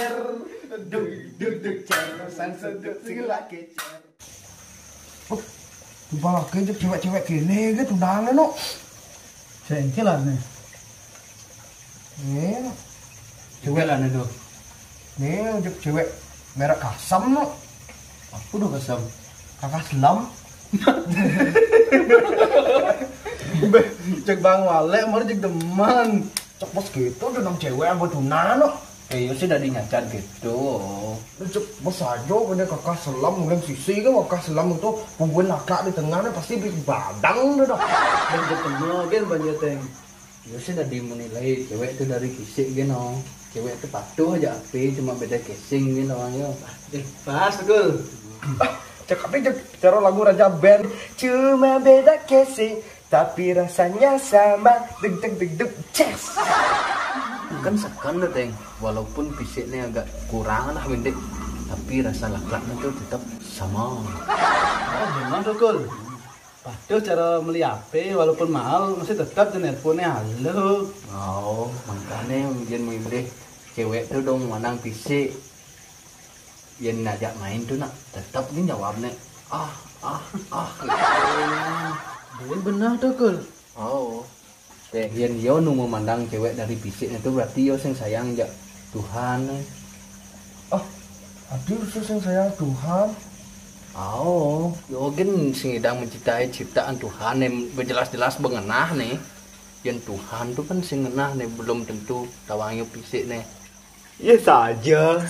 cer, duk duk duk cer, sang seduk segala kecer. Oh, coba kejep cewek-cewek gini gitu undangan no. Cengkel lah nih. Nih, Cewek lah nih tuh. nih ujung cewek merek kasam no. Aku udah kesam. Kakak selam. Cek bang wale, mau cek deman. Cok bos gitu udah nang cewek yang buat undangan no. Iya sih dari nyacat gitu. Cok bos aja punya kakak selam mungkin sisi kan kakak selam itu pembuat laka di tengahnya pasti beli badang deh dong. Dan ketemu kan banyak teng. Ya sih dari menilai cewek itu dari kisik gitu. Cewek itu patuh aja api, cuma beda casing gitu ya. Pas betul. Cek tapi cek cara lagu Raja Band cuma beda casing tapi rasanya sama deg deg deg deg ces. Kan sekan deh teng, walaupun fisiknya agak kurang lah bentik, tapi rasa laklaknya tuh tetap sama. Oh benar tuh kul. Patuh cara beli HP walaupun mahal masih tetap teleponnya halo. Oh makanya mungkin milih cewek tuh dong menang fisik. Yang ngajak main tuh nak tetap dia jawabnya benar tuh kul. Oh yang yo nu memandang cewek dari fisiknya itu berarti yo yang sayang ya Tuhan. Oh aduh susah sayang Tuhan. Oh yo kan sedang mencintai ciptaan Tuhan yang berjelas-jelas bengenah nih. Yang Tuhan tuh kan sing ngenah nih belum tentu tawangnya fisik nih. Ya saja.